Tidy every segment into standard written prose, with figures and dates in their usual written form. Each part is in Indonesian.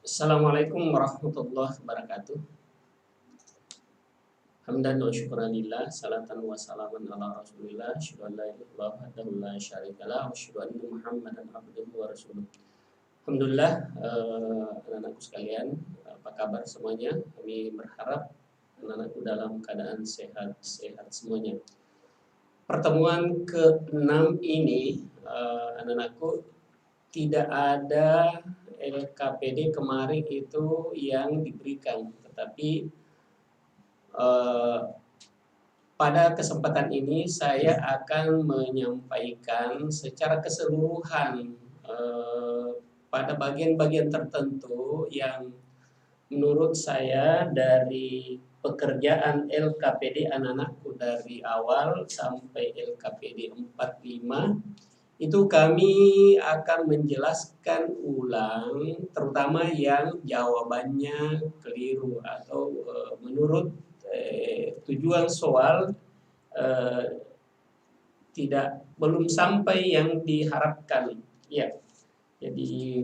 Assalamualaikum warahmatullahi wabarakatuh. Hamdan wa syukran lillah, salatan wa salaman ala rasulillah, asyhadu an la ilaha illallah wahdahu la syarikalah, wa asyhadu anna Muhammadan abduhu wa rasuluh. Alhamdulillah, anak-anakku sekalian, apa kabar semuanya? Kami berharap anak-anakku dalam keadaan sehat-sehat semuanya. Pertemuan ke-6 ini, anak-anakku, tidak ada LKPD kemarin itu yang diberikan, tetapi pada kesempatan ini saya akan menyampaikan secara keseluruhan pada bagian-bagian tertentu yang menurut saya dari pekerjaan LKPD anak-anakku dari awal sampai LKPD 45 itu kami akan menjelaskan ulang terutama yang jawabannya keliru atau menurut tujuan soal belum sampai yang diharapkan. Ya, jadi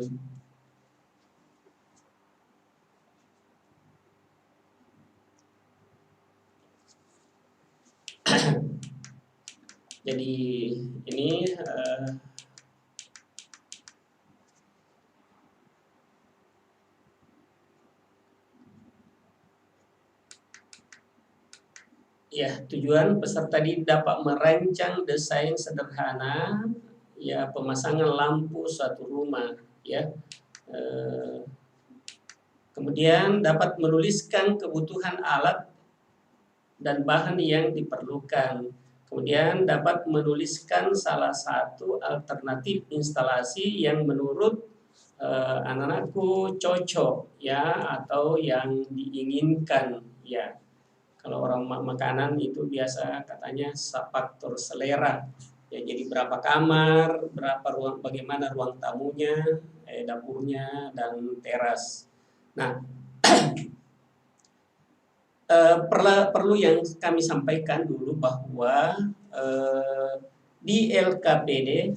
jadi ini ya, tujuan peserta didik dapat merancang desain sederhana ya pemasangan lampu suatu rumah ya. Kemudian dapat menuliskan kebutuhan alat dan bahan yang diperlukan. Kemudian dapat menuliskan salah satu alternatif instalasi yang menurut anak-anakku cocok ya atau yang diinginkan ya. Kalau orang makanan itu biasa katanya faktor selera. Ya, jadi berapa kamar, berapa ruang, bagaimana ruang tamunya, dapurnya dan teras. Nah, perlu yang kami sampaikan dulu bahwa di LKPD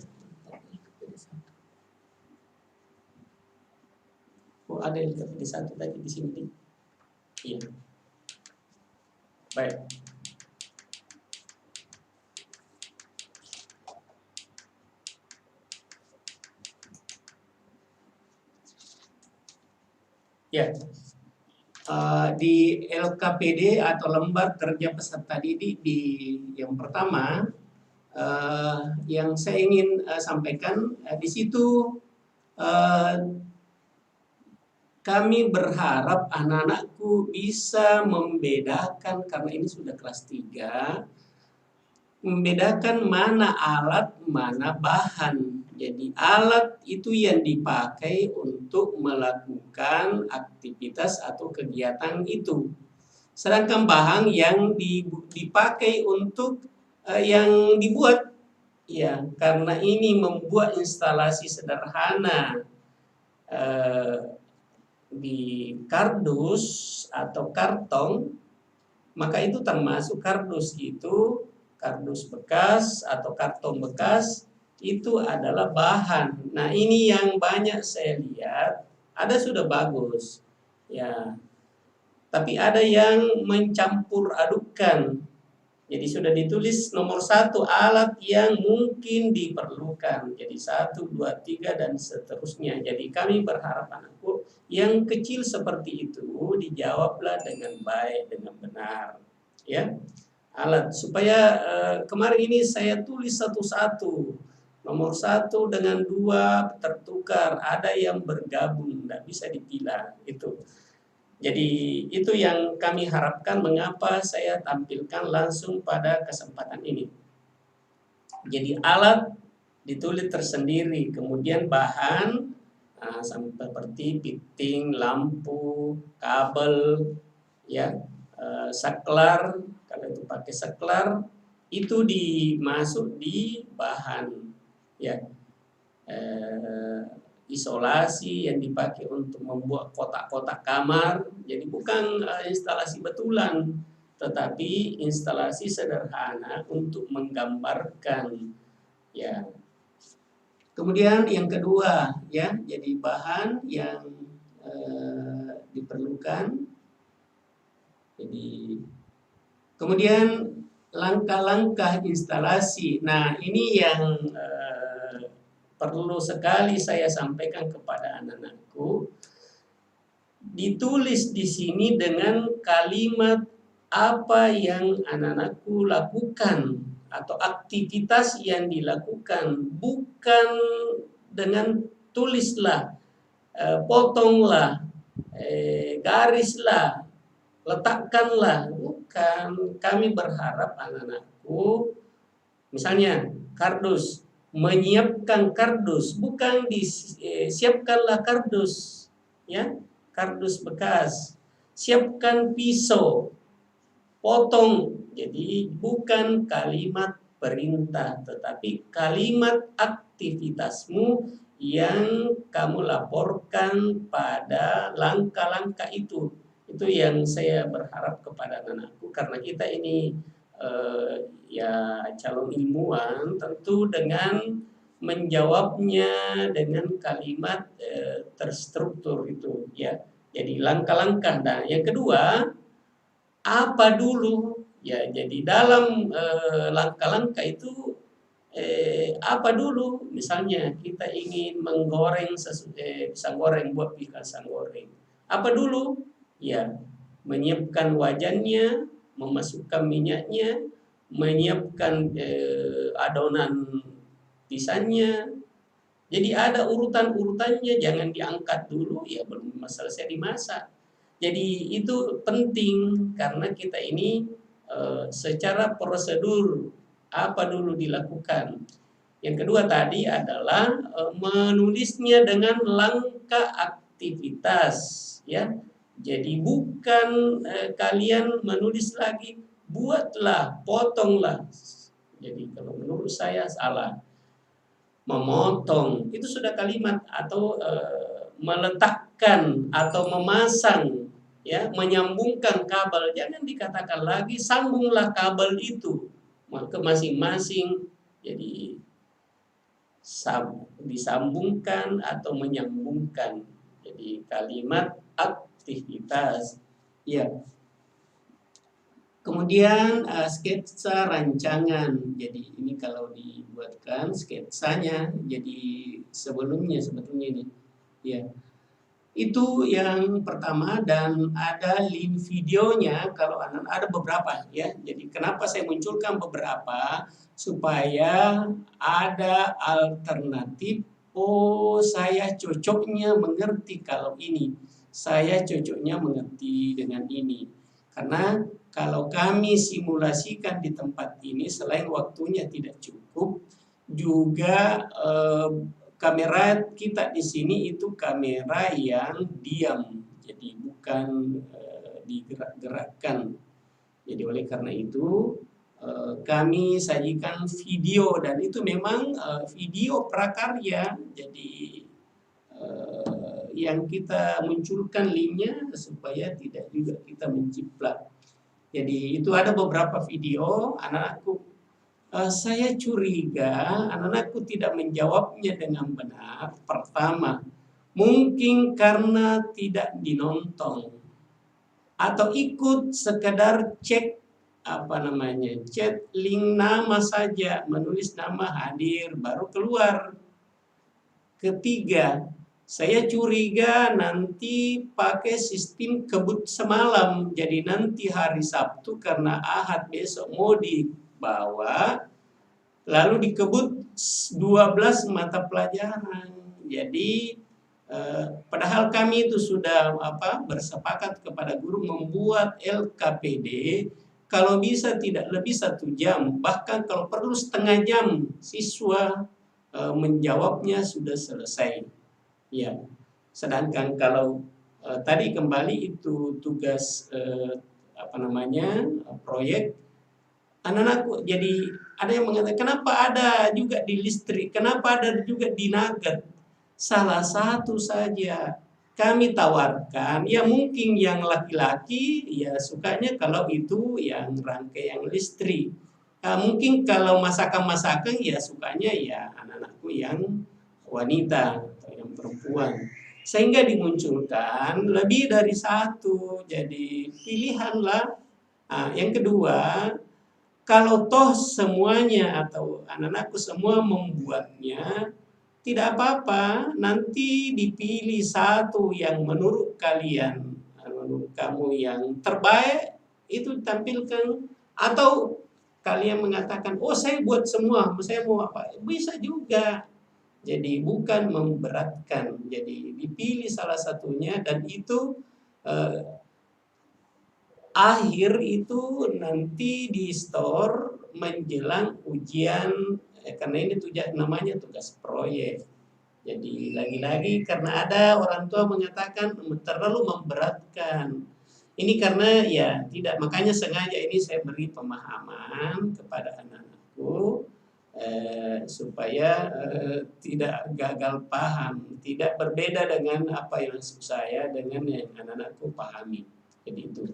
ada LKPD 1 tadi di sini. Iya. Baik. Ya. Di LKPD atau lembar kerja peserta didik di yang pertama yang saya ingin sampaikan di situ kami berharap anak-anakku bisa membedakan, karena ini sudah kelas 3, membedakan mana alat, mana bahan. Jadi alat itu yang dipakai untuk melakukan aktivitas atau kegiatan itu. Sedangkan bahan yang dipakai untuk yang dibuat. Ya, karena ini membuat instalasi sederhana di kardus atau karton, maka itu termasuk kardus bekas atau karton bekas itu adalah bahan. Nah, ini yang banyak saya lihat ada sudah bagus ya, tapi ada yang mencampur adukan. Jadi sudah ditulis nomor 1 alat yang mungkin diperlukan. Jadi 1, 2, 3 dan seterusnya. Jadi kami berharap anakku yang kecil seperti itu dijawablah dengan baik, dengan benar. Ya, alat supaya kemarin ini saya tulis satu-satu. Nomor 1 dengan 2 tertukar, ada yang bergabung, tidak bisa dipilah itu. Jadi itu yang kami harapkan, mengapa saya tampilkan langsung pada kesempatan ini. Jadi alat ditulis tersendiri, kemudian bahan seperti piting, lampu, kabel, ya, saklar, kalau itu pakai saklar itu dimasuk di bahan, ya. Isolasi yang dipakai untuk membuat kotak-kotak kamar, jadi bukan instalasi betulan, tetapi instalasi sederhana untuk menggambarkan, ya. Kemudian yang kedua, ya, jadi bahan yang diperlukan. Jadi kemudian langkah-langkah instalasi. Nah, ini yang perlu sekali saya sampaikan kepada anak-anakku. Ditulis di sini dengan kalimat apa yang anak-anakku lakukan atau aktivitas yang dilakukan, bukan dengan tulislah, potonglah, garislah, letakkanlah. Bukan. Kami berharap anak-anakku, misalnya kardus, menyiapkan kardus, bukan disiapkanlah kardus, ya, kardus bekas. Siapkan pisau, potong. Jadi bukan kalimat perintah, tetapi kalimat aktivitasmu yang kamu laporkan pada langkah-langkah itu. Itu yang saya berharap kepada anak-anakku, karena kita ini ya calon ilmuwan, tentu dengan menjawabnya dengan kalimat terstruktur itu, ya. Jadi langkah-langkah. Dan yang kedua, apa dulu? Ya, jadi dalam langkah-langkah itu apa dulu? Misalnya kita ingin menggoreng pisang goreng, buat pisang goreng. Apa dulu? Ya, menyiapkan wajannya, memasukkan minyaknya, menyiapkan adonan pisangnya. Jadi ada urutan-urutannya, jangan diangkat dulu, ya belum selesai dimasak. Jadi itu penting karena kita ini secara prosedur apa dulu dilakukan. Yang kedua tadi adalah menulisnya dengan langkah aktivitas, ya. Jadi bukan kalian menulis lagi, buatlah, potonglah. Jadi kalau menurut saya salah. Memotong itu sudah kalimat, atau meletakkan atau memasang, ya, menyambungkan kabel. Jangan dikatakan lagi sambunglah kabel itu ke masing-masing. Jadi disambungkan atau menyambungkan. Jadi kalimat aktivitas, ya. Kemudian sketsa rancangan. Jadi ini kalau dibuatkan sketsanya, jadi sebelumnya sebetulnya ini, ya. Itu yang pertama, dan ada link videonya kalau ada beberapa, ya. Jadi kenapa saya munculkan beberapa, supaya ada alternatif. Oh, saya cocoknya mengerti kalau ini. Saya cocoknya mengerti dengan ini. Karena kalau kami simulasikan di tempat ini, selain waktunya tidak cukup, juga kamera kita di sini itu kamera yang diam, jadi bukan digerak-gerakkan. Jadi oleh karena itu kami sajikan video, dan itu memang video prakarya. Jadi yang kita munculkan linknya supaya tidak juga kita menciplak. Jadi itu ada beberapa video anak-anakku. Saya curiga anak-anakku tidak menjawabnya dengan benar. Pertama, mungkin karena tidak dinonton atau ikut sekedar cek chat link nama saja, menulis nama hadir baru keluar. Ketiga, saya curiga nanti pakai sistem kebut semalam. Jadi nanti hari Sabtu karena Ahad besok mau dibawa, lalu dikebut 12 mata pelajaran. Jadi padahal kami itu sudah bersepakat kepada guru membuat LKPD, kalau bisa tidak lebih 1 jam, bahkan kalau perlu setengah jam siswa menjawabnya sudah selesai. Ya, sedangkan kalau tadi kembali itu tugas proyek anak-anakku. Jadi ada yang mengatakan kenapa ada juga di listrik, kenapa ada juga di nugget. Salah satu saja kami tawarkan, ya mungkin yang laki-laki ya sukanya kalau itu yang rangkaian listrik. Mungkin kalau masakan-masakan ya sukanya ya anak-anakku yang wanita atau yang perempuan. sehingga dimunculkan lebih dari satu. Jadi pilihanlah. Yang kedua, kalau toh semuanya atau anak-anakku semua membuatnya, tidak apa-apa, nanti dipilih satu yang menurut kalian, menurut kamu yang terbaik, itu tampilkan. Atau kalian mengatakan, oh saya buat semua, saya mau apa, bisa juga. Jadi bukan memberatkan, jadi dipilih salah satunya dan itu eh, akhir itu nanti di store menjelang ujian, karena ini namanya tugas proyek. Jadi lagi-lagi karena ada orang tua mengatakan terlalu memberatkan. Ini karena ya tidak, makanya sengaja ini saya beri pemahaman kepada anak-anakku supaya tidak gagal paham, tidak berbeda dengan apa yang saya dengan yang anak-anakku pahami. Jadi itu.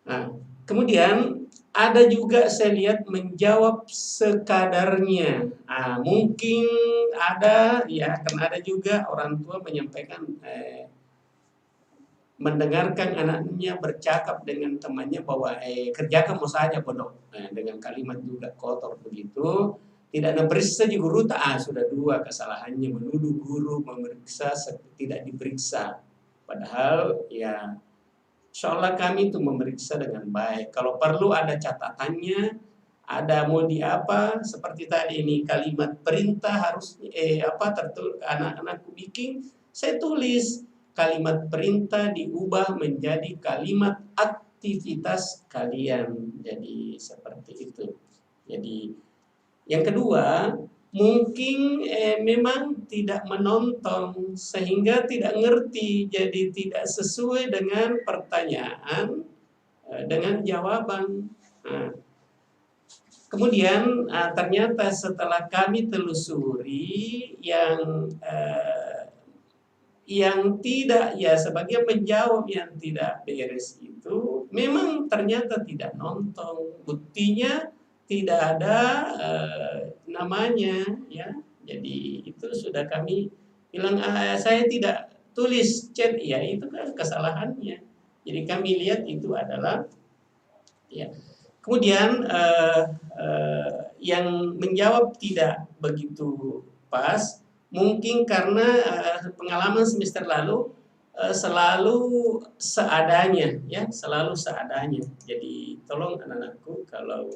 Nah, kemudian ada juga saya lihat menjawab sekadarnya. Mungkin ada ya, karena ada juga orang tua menyampaikan mendengarkan anaknya bercakap dengan temannya bahwa kerjakan mau saja bodoh, dengan kalimat juga kotor begitu. Tidak ada periksa di guru, sudah dua kesalahannya, menuduh guru memeriksa tidak diperiksa. Padahal ya seolah kami itu memeriksa dengan baik. Kalau perlu ada catatannya, ada mau di apa, seperti tadi ini kalimat perintah harus anak-anakku bikin, saya tulis kalimat perintah diubah menjadi kalimat aktivitas kalian. Jadi seperti itu. Jadi yang kedua, mungkin memang tidak menonton sehingga tidak ngerti, jadi tidak sesuai dengan pertanyaan dengan jawaban. Kemudian ternyata setelah kami telusuri yang tidak ya sebagian menjawab yang tidak beres itu memang ternyata tidak nonton, buktinya tidak ada namanya ya. Jadi itu sudah kami bilang saya tidak tulis chat, ya itu kan kesalahannya. Jadi kami lihat itu adalah ya. Kemudian yang menjawab tidak begitu pas, mungkin karena pengalaman semester lalu selalu seadanya, ya selalu seadanya. Jadi tolong anak-anakku kalau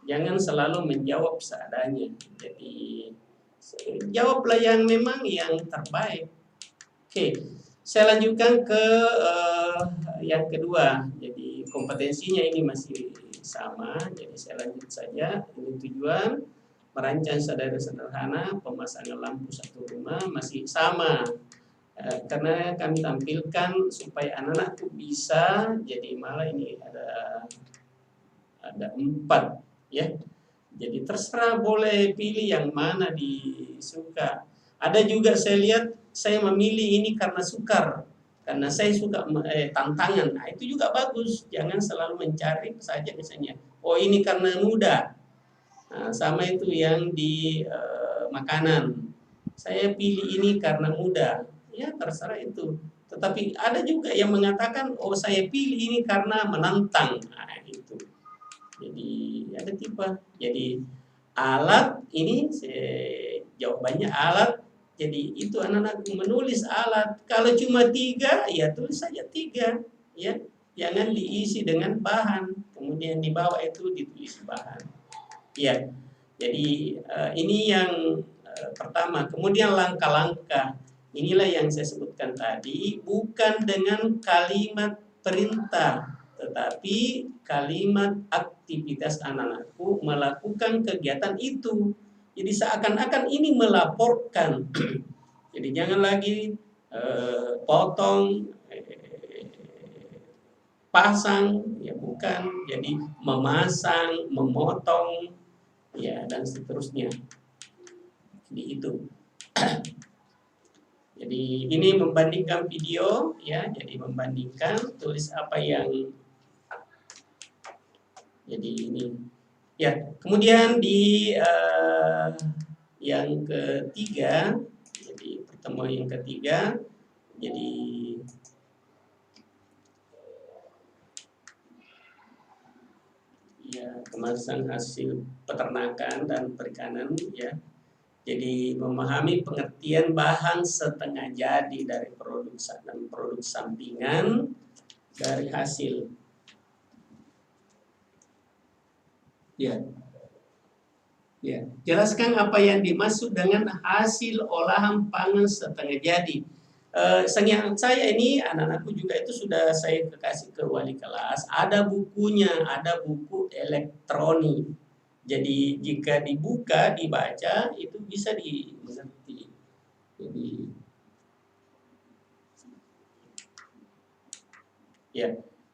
jangan selalu menjawab seadanya. Jadi jawablah yang memang yang terbaik. Oke, saya lanjutkan ke yang kedua. Jadi kompetensinya ini masih sama. Jadi saya lanjut saja. Ini tujuan merancang sederhana pemasangan lampu satu rumah masih sama. Karena kami tampilkan supaya anak-anakku bisa. Jadi malah ini ada 4 ya. Jadi terserah boleh pilih yang mana disuka. Ada juga saya lihat saya memilih ini karena sukar, karena saya suka tantangan. Nah, itu juga bagus. Jangan selalu mencari saja misalnya, oh ini karena mudah. Nah, sama itu yang di makanan. Saya pilih ini karena mudah. Ya terserah itu. Tetapi ada juga yang mengatakan, oh saya pilih ini karena menantang. Nah, itu. Jadi ada tipe. Jadi alat ini jawabannya alat. Jadi itu anak-anak menulis alat. Kalau cuma 3 ya tulis saja 3 ya. Jangan diisi dengan bahan. Kemudian di bawah itu ditulis bahan. Ya. Jadi ini yang pertama. Kemudian langkah-langkah. Inilah yang saya sebutkan tadi, bukan dengan kalimat perintah, tetapi kalimat aktivitas anak-anakku melakukan kegiatan itu. Jadi seakan-akan ini melaporkan. Jadi jangan lagi potong, pasang, ya bukan. Jadi memasang, memotong, ya dan seterusnya. Jadi itu. Jadi ini membandingkan video ya, jadi membandingkan tulis apa yang jadi ini ya. Kemudian di yang ketiga, jadi temuan yang ketiga, jadi ya kemasan hasil peternakan dan perikanan ya. Jadi memahami pengertian bahan setengah jadi dari produk dan produk sampingan dari hasil. Ya. Ya, jelaskan apa yang dimaksud dengan hasil olahan pangan setengah jadi. Yang saya ini, anak-anakku juga itu sudah saya kasih ke wali kelas, ada bukunya, ada buku elektronik. Jadi jika dibuka, dibaca, itu bisa dimengerti.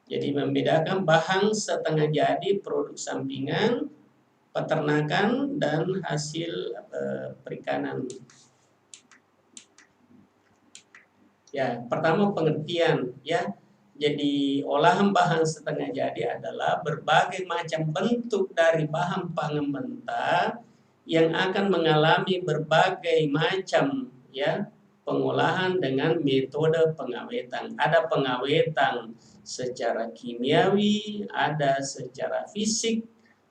Jadi membedakan bahan setengah jadi, produk sampingan, peternakan dan hasil perikanan. Ya, pertama pengertian ya. Jadi olahan bahan setengah jadi adalah berbagai macam bentuk dari bahan pangan mentah yang akan mengalami berbagai macam ya pengolahan dengan metode pengawetan. Ada pengawetan secara kimiawi, ada secara fisik,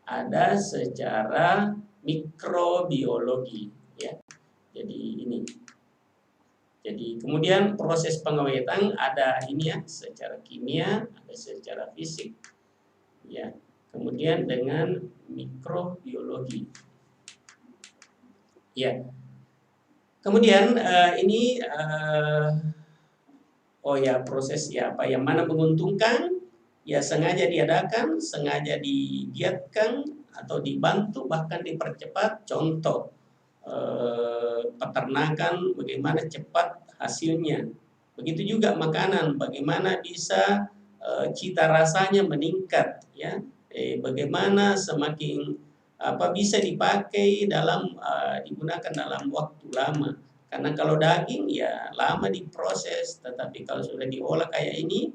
ada secara mikrobiologi ya. Jadi ini. Jadi kemudian proses pengawetan ada ini ya secara kimia, ada secara fisik. Ya. Kemudian dengan mikrobiologi. Ya. Kemudian ini proses ya apa yang mana menguntungkan ya sengaja diadakan, sengaja digiatkan atau dibantu bahkan dipercepat. Contoh peternakan bagaimana cepat hasilnya. Begitu juga makanan bagaimana bisa cita rasanya meningkat ya. Bagaimana semakin bisa dipakai dalam digunakan dalam waktu lama. Karena kalau daging ya lama diproses, tetapi kalau sudah diolah kayak ini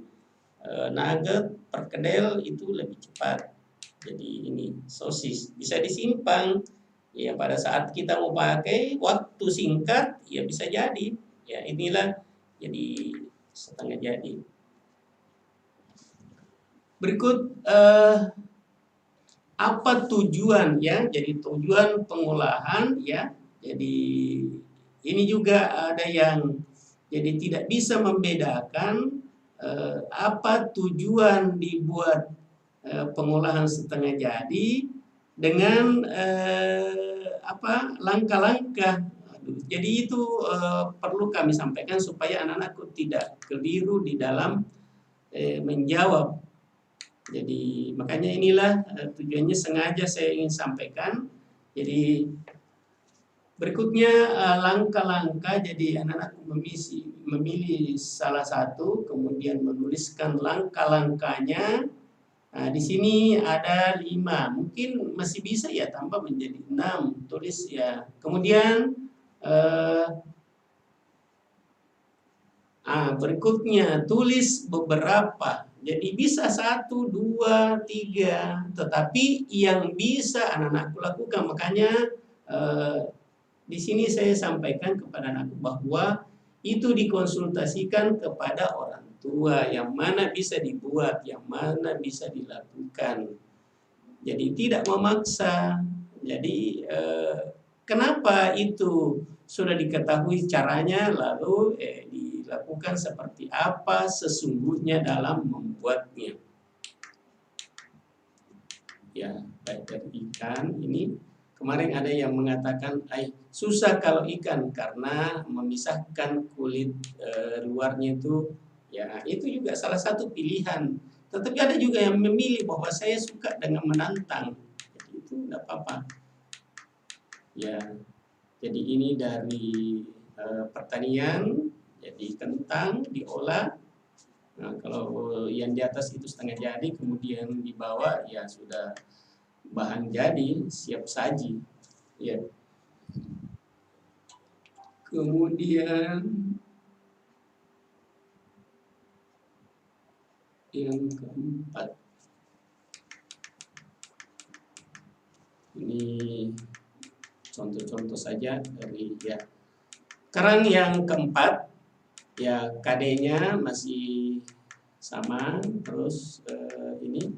nugget, perkedel itu lebih cepat. Jadi ini sosis bisa disimpan. Ya pada saat kita mau pakai waktu singkat ya bisa jadi. Ya inilah jadi setengah jadi. Berikut apa tujuan ya? Jadi tujuan pengolahan ya. Jadi ini juga ada yang jadi tidak bisa membedakan apa tujuan dibuat pengolahan setengah jadi dengan langkah-langkah. Jadi itu perlu kami sampaikan supaya anak-anakku tidak keliru di dalam menjawab. Jadi makanya inilah tujuannya sengaja saya ingin sampaikan. Jadi berikutnya langkah-langkah, jadi anak-anakku memilih salah satu, kemudian menuliskan langkah-langkahnya. Nah, di sini ada 5, mungkin masih bisa ya tambah menjadi 6, tulis ya. Kemudian berikutnya tulis beberapa. Jadi bisa 1, 2, 3, tetapi yang bisa anak-anakku lakukan. Makanya di sini saya sampaikan kepada anakku bahwa itu dikonsultasikan kepada orang tua, yang mana bisa dibuat, yang mana bisa dilakukan. Jadi tidak memaksa. Jadi kenapa itu sudah diketahui caranya, lalu dilakukan seperti apa sesungguhnya dalam membuatnya. Ya, baik dari ikan ini. Kemarin ada yang mengatakan, susah kalau ikan karena memisahkan kulit luarnya itu. Ya, itu juga salah satu pilihan. Tetapi ada juga yang memilih bahwa saya suka dengan menantang. Jadi itu tidak apa-apa. Ya, jadi ini dari pertanian. Jadi kentang diolah. Nah, kalau yang di atas itu setengah jadi, kemudian di bawah ya sudah bahan jadi, siap saji. Ya. Kemudian yang keempat, ini contoh-contoh saja dari ya. Sekarang yang keempat, ya KD-nya masih sama, terus ini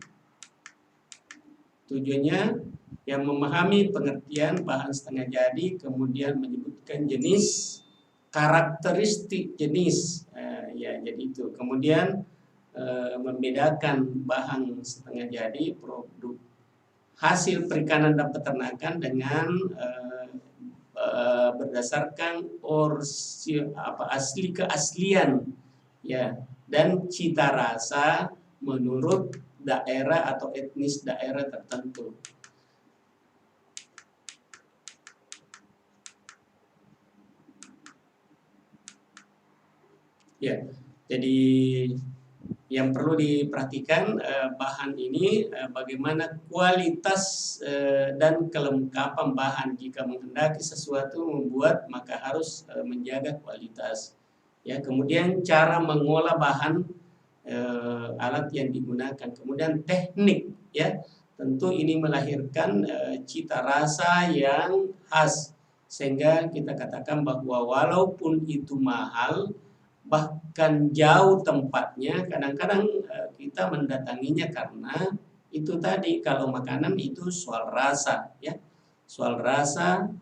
tujuannya yang memahami pengertian bahan setengah jadi, kemudian menyebutkan jenis, karakteristik jenis, ya jadi itu. Kemudian membedakan bahan setengah jadi, produk hasil perikanan dan peternakan dengan berdasarkan asli keaslian, ya, dan cita rasa menurut daerah atau etnis daerah tertentu. Ya, jadi yang perlu diperhatikan bahan ini bagaimana kualitas dan kelengkapan bahan. Jika menghendaki sesuatu membuat, maka harus menjaga kualitas. Ya, kemudian cara mengolah bahan, alat yang digunakan, kemudian teknik, ya, tentu ini melahirkan cita rasa yang khas, sehingga kita katakan bahwa walaupun itu mahal, bahkan jauh tempatnya, kadang-kadang kita mendatanginya karena itu tadi, kalau makanan itu soal rasa, ya, soal rasa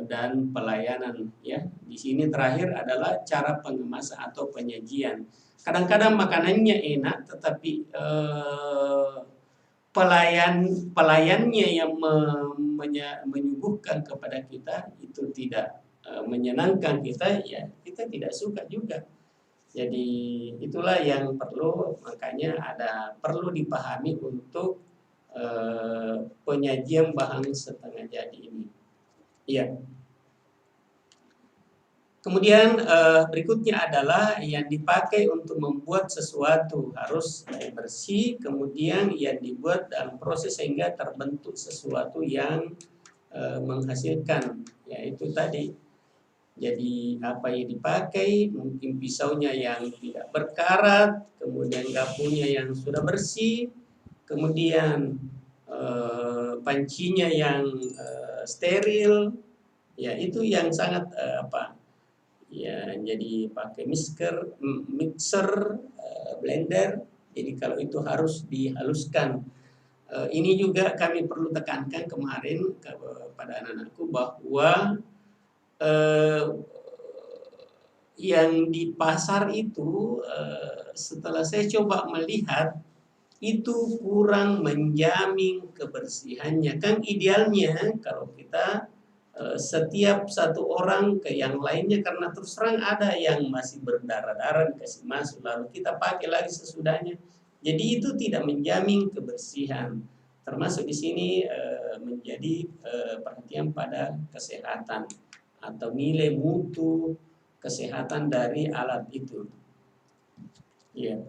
dan pelayanan, ya. Di sini terakhir adalah cara pengemasan atau penyajian. Kadang-kadang makanannya enak, tetapi pelayannya yang menyuguhkan kepada kita itu tidak menyenangkan kita, ya kita tidak suka juga. Jadi itulah yang makanya perlu dipahami untuk penyajian bahan setengah jadi ini. Iya. Kemudian berikutnya adalah yang dipakai untuk membuat sesuatu harus bersih, kemudian yang dibuat dalam proses sehingga terbentuk sesuatu yang menghasilkan, yaitu tadi. Jadi apa yang dipakai, mungkin pisaunya yang tidak berkarat, kemudian garpunya yang sudah bersih, kemudian pancinya yang steril, ya itu yang sangat ya, jadi pakai mixer, blender. Jadi kalau itu harus dihaluskan. Ini juga kami perlu tekankan kemarin kepada anak-anakku bahwa yang di pasar itu setelah saya coba melihat itu kurang menjamin kebersihannya. Kan idealnya kalau kita setiap satu orang ke yang lainnya, karena terus terang ada yang masih berdarah-darah dikasih masuk lalu kita pakai lagi sesudahnya. Jadi itu tidak menjamin kebersihan. Termasuk di sini menjadi perhatian pada kesehatan atau nilai mutu kesehatan dari alat itu. Ya.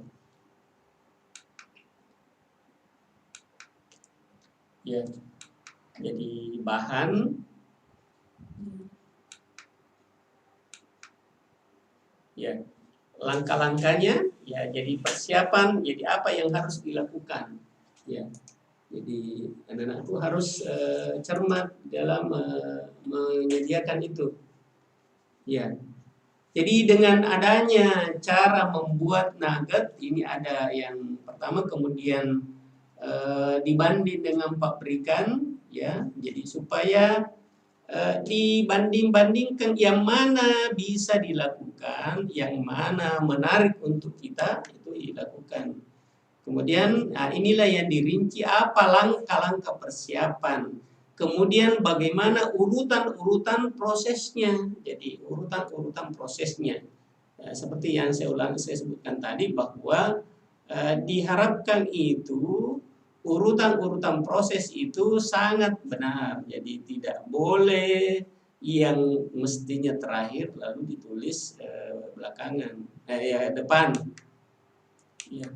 Ya. Jadi bahan, ya, langkah-langkahnya, ya, jadi persiapan, jadi apa yang harus dilakukan, ya. Jadi anak-anak itu harus cermat dalam menyediakan itu, ya. Jadi dengan adanya cara membuat nugget ini, ada yang pertama, kemudian dibanding dengan pabrikan, ya. Jadi supaya dibanding-bandingkan yang mana bisa dilakukan, yang mana menarik untuk kita, itu dilakukan. Kemudian inilah yang dirinci apa langkah-langkah persiapan. Kemudian bagaimana urutan-urutan prosesnya. Jadi urutan-urutan prosesnya. Seperti yang saya sebutkan tadi bahwa diharapkan itu urutan-urutan proses itu sangat benar. Jadi tidak boleh yang mestinya terakhir lalu ditulis belakangan, depan. Ya.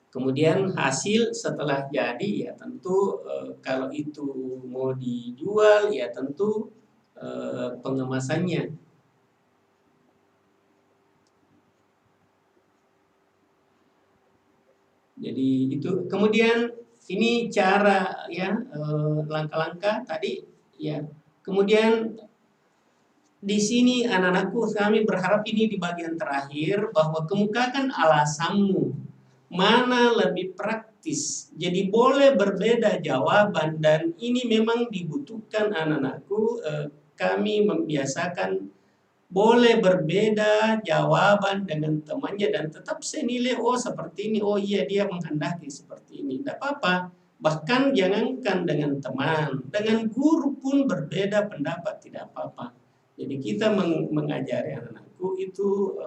Kemudian hasil setelah jadi, ya tentu kalau itu mau dijual, ya tentu pengemasannya. Jadi itu. Kemudian ini cara, ya, langkah-langkah tadi, ya. Kemudian di sini anak-anakku kami berharap ini di bagian terakhir bahwa kemukakan alasanmu mana lebih praktis. Jadi boleh berbeda jawaban dan ini memang dibutuhkan anak-anakku. Kami membiasakan boleh berbeda jawaban dengan temannya dan tetap senilai, oh seperti ini, oh iya dia menghendaki seperti ini, tidak apa-apa. Bahkan jangankan dengan teman, dengan guru pun berbeda pendapat tidak apa-apa. Jadi kita mengajari anak-anakku itu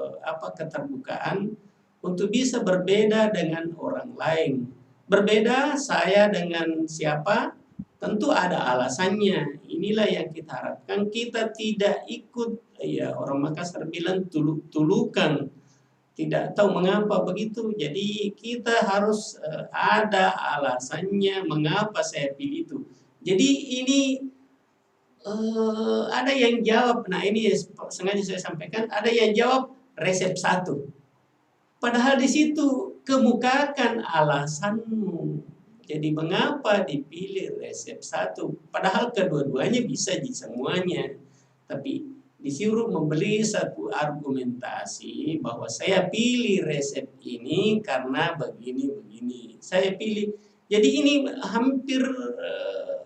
keterbukaan untuk bisa berbeda dengan orang lain. Berbeda saya dengan siapa, tentu ada alasannya. Inilah yang kita harapkan. Kita tidak ikut, ya orang Makassar bilang tuluk-tulukan. Tidak tahu mengapa begitu. Jadi kita harus ada alasannya mengapa saya pilih itu. Jadi ini ada yang jawab, nah ini sengaja saya sampaikan, ada yang jawab resep 1. Padahal di situ kemukakan alasanmu. Jadi mengapa dipilih resep 1? Padahal kedua-duanya bisa di semuanya. Tapi disuruh membeli satu argumentasi bahwa saya pilih resep ini karena begini-begini. Saya pilih. Jadi ini hampir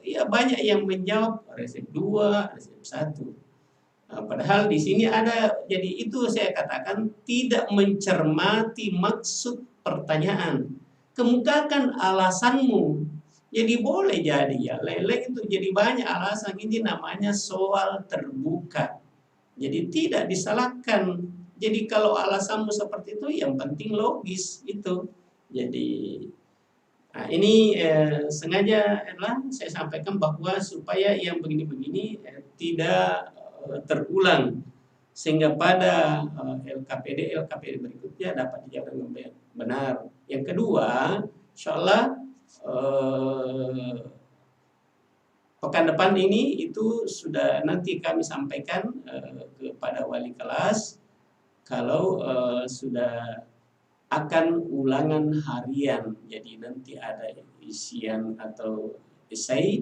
ya banyak yang menjawab resep 2, resep 1. Padahal di sini ada, jadi itu saya katakan tidak mencermati maksud pertanyaan. Kemukakan alasanmu. Jadi boleh jadi ya, leleng itu jadi banyak alasan, ini namanya soal terbuka. Jadi tidak disalahkan. Jadi kalau alasanmu seperti itu, yang penting logis itu. Jadi nah ini sengaja saya sampaikan bahwa supaya yang begini-begini tidak terulang sehingga pada LKPD berikutnya dapat dijawab dengan benar. Yang kedua, insyaallah pekan depan ini itu sudah nanti kami sampaikan kepada wali kelas kalau sudah akan ulangan harian. Jadi nanti ada isian atau esai,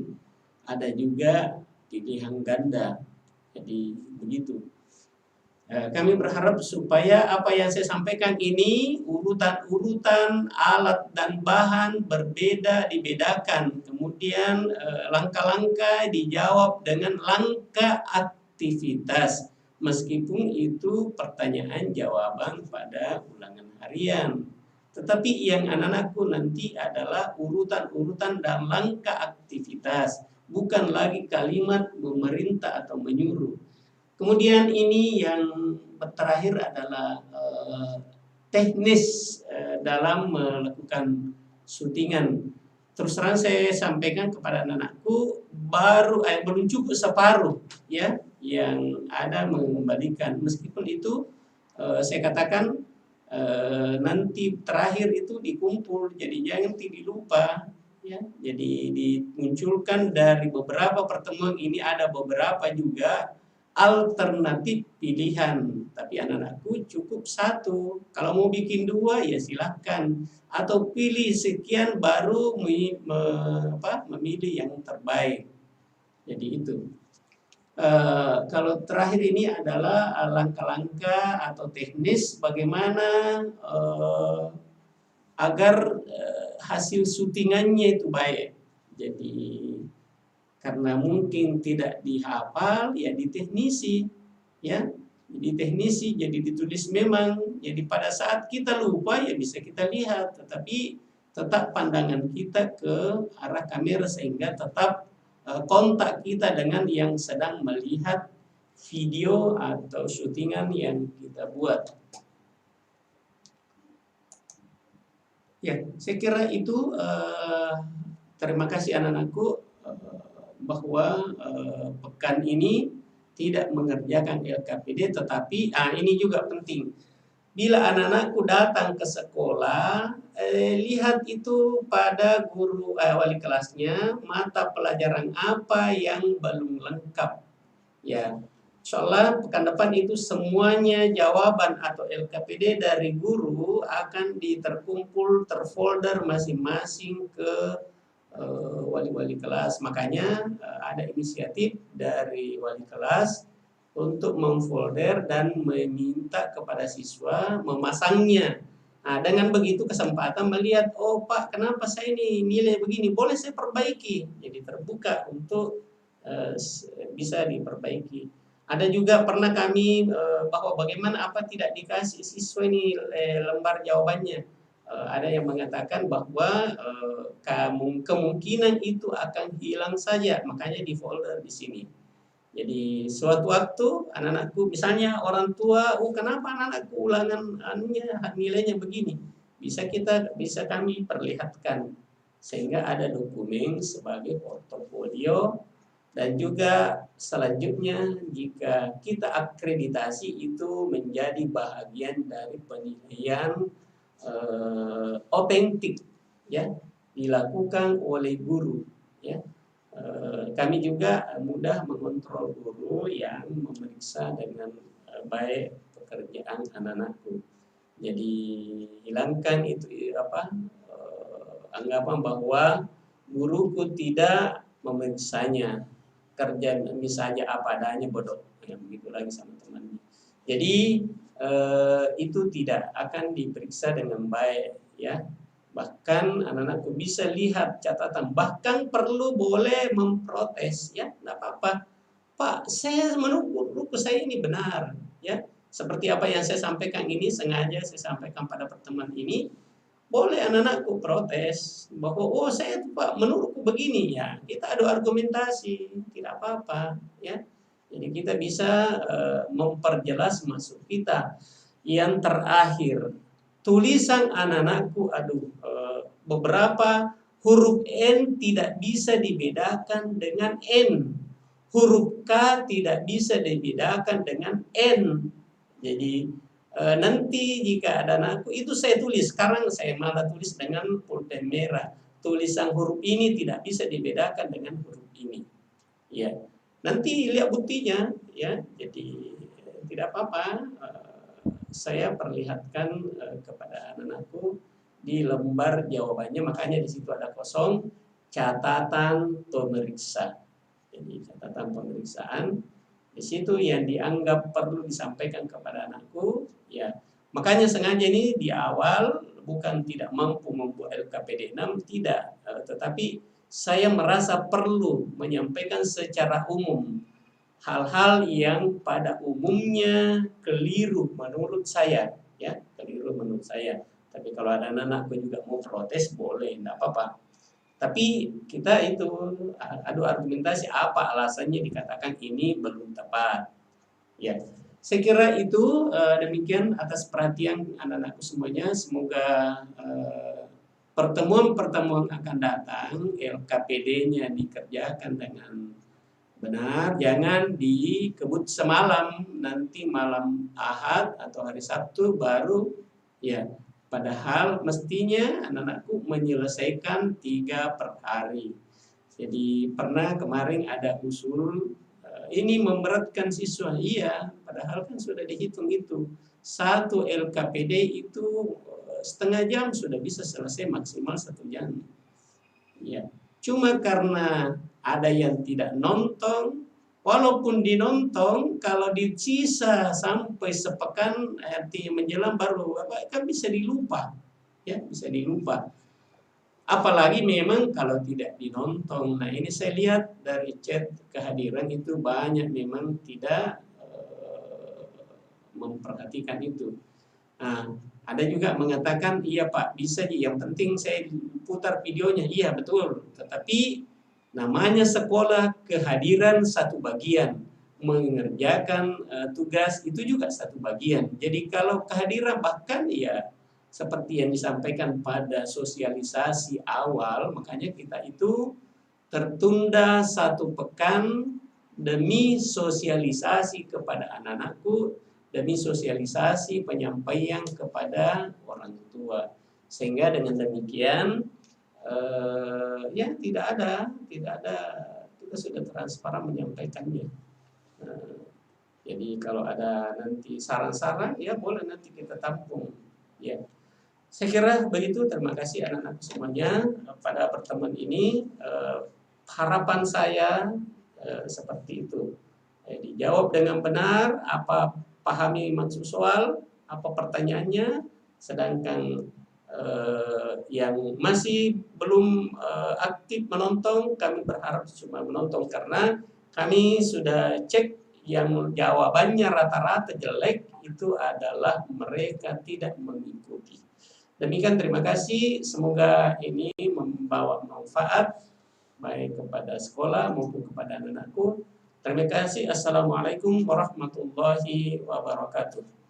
ada juga pilihan ganda. Jadi begitu. Kami berharap supaya apa yang saya sampaikan ini urutan-urutan alat dan bahan berbeda dibedakan. Kemudian langkah-langkah dijawab dengan langkah aktivitas. Meskipun itu pertanyaan jawaban pada ulangan harian. Tetapi yang anak-anakku nanti adalah urutan-urutan dan langkah aktivitas. Bukan lagi kalimat memerintah atau menyuruh. Kemudian ini yang terakhir adalah teknis dalam melakukan syutingan. Terus terang saya sampaikan kepada anak-anakku belum cukup separuh ya yang ada mengembalikan. Meskipun itu saya katakan nanti terakhir itu dikumpul, jadi jangan dilupa. Ya, jadi dimunculkan dari beberapa pertemuan ini ada beberapa juga alternatif pilihan. Tapi anak-anakku cukup 1. Kalau mau bikin 2 ya silahkan. Atau pilih sekian baru memilih yang terbaik. Jadi itu. Kalau terakhir ini adalah langkah-langkah atau teknis bagaimana agar hasil syutingannya itu baik. Jadi karena mungkin tidak dihafal ya diteknisi ya. Jadi teknisi, jadi ditulis memang. Jadi pada saat kita lupa ya bisa kita lihat, tetapi tetap pandangan kita ke arah kamera sehingga tetap kontak kita dengan yang sedang melihat video atau syutingan yang kita buat. Ya, saya kira itu terima kasih anak-anakku bahwa pekan ini tidak mengerjakan LKPD, tetapi ini juga penting. Bila anak-anakku datang ke sekolah, lihat itu pada guru wali kelasnya mata pelajaran apa yang belum lengkap. Ya, insyaallah pekan depan itu semuanya jawaban atau LKPD dari guru akan terkumpul, terfolder masing-masing ke wali-wali kelas. Makanya ada inisiatif dari wali kelas untuk memfolder dan meminta kepada siswa memasangnya. Nah, dengan begitu kesempatan melihat, oh Pak, kenapa saya ini nilai begini, boleh saya perbaiki. Jadi terbuka untuk bisa diperbaiki. Ada juga pernah kami bahwa bagaimana apa tidak dikasih siswa ini lembar jawabannya. Ada yang mengatakan bahwa kemungkinan itu akan hilang saja, makanya di folder di sini. Jadi suatu waktu anak-anakku, misalnya orang tua, oh kenapa anak-anakku ulangan nilainya begini, bisa kami perlihatkan sehingga ada dokumen sebagai portofolio. Dan juga selanjutnya jika kita akreditasi itu menjadi bahagian dari penilaian otentik, ya, dilakukan oleh guru, ya. Kami juga mudah mengontrol guru yang memeriksa dengan baik pekerjaan anak-anakku. Jadi hilangkan itu anggapan bahwa guruku tidak memeriksanya, kerja misalnya apa adanya bodoh, yang begitu lagi sama temannya. Jadi itu tidak akan diperiksa dengan baik, ya. Bahkan anak-anakku bisa lihat catatan, bahkan perlu boleh memprotes, ya, tidak apa-apa. Pak, saya menurut saya ini benar, ya. Seperti apa yang saya sampaikan ini sengaja saya sampaikan pada pertemuan ini, boleh anak-anakku protes bahwa oh saya Pak menurutku begini, ya. Kita adu argumentasi, tidak apa-apa, ya. Jadi kita bisa memperjelas maksud kita. Yang terakhir, tulisan anak-anakku, beberapa huruf N tidak bisa dibedakan dengan N. Huruf K tidak bisa dibedakan dengan N. Jadi nanti jika ada anakku, itu saya tulis. Sekarang saya malah tulis dengan pulpen merah. Tulisan huruf ini tidak bisa dibedakan dengan huruf ini. Ya, nanti lihat buktinya, ya. Jadi tidak apa-apa. Saya perlihatkan kepada anak-anakku di lembar jawabannya, makanya di situ ada kosong catatan pemeriksa. Jadi catatan pemeriksaan di situ yang dianggap perlu disampaikan kepada anakku, ya. Makanya sengaja ini di awal bukan tidak mampu membuat LKPD 6, tidak, tetapi saya merasa perlu menyampaikan secara umum hal-hal yang pada umumnya keliru menurut saya, ya, keliru menurut saya. Tapi kalau ada anak-anakku juga mau protes boleh, tidak apa-apa. Tapi kita itu adu argumentasi apa alasannya dikatakan ini belum tepat. Ya, saya kira itu demikian atas perhatian anak-anakku semuanya. Semoga pertemuan-pertemuan akan datang LKPD-nya dikerjakan dengan benar, jangan dikebut semalam, nanti malam Ahad atau hari Sabtu baru, ya. Padahal mestinya anak-anakku menyelesaikan 3 per hari. Jadi pernah kemarin ada usul ini memberatkan siswa, iya, padahal kan sudah dihitung itu. 1 LKPD itu setengah jam sudah bisa selesai, maksimal 1 jam. Ya. Cuma karena ada yang tidak nonton, walaupun dinonton, kalau disisa sampai sepekan menjelang baru kan bisa dilupa, ya, bisa dilupa. Apalagi memang kalau tidak dinonton. Nah ini saya lihat dari chat kehadiran itu banyak memang tidak memperhatikan itu. Nah, ada juga mengatakan, iya Pak, bisa, yang penting saya putar videonya. Iya, betul. Tetapi namanya sekolah, kehadiran satu bagian. Mengerjakan tugas itu juga satu bagian. Jadi kalau kehadiran bahkan ya seperti yang disampaikan pada sosialisasi awal, makanya kita itu tertunda 1 pekan demi sosialisasi kepada anak-anakku, demi sosialisasi penyampaian kepada orang tua, sehingga dengan demikian ya tidak ada kita sudah transparan menyampaikannya. Jadi kalau ada nanti saran-saran, ya boleh nanti kita tampung, ya. Saya kira begitu. Terima kasih anak-anak semuanya pada pertemuan ini. Harapan saya seperti itu. Jadi jawab dengan benar, apa pahami maksud soal, apa pertanyaannya, sedangkan yang masih belum aktif menonton, kami berharap cuma menonton karena kami sudah cek yang jawabannya rata-rata jelek itu adalah mereka tidak mengikuti. Demikian, terima kasih. Semoga ini membawa manfaat baik kepada sekolah maupun kepada anak-anakku. Terima kasih. Assalamualaikum warahmatullahi wabarakatuh.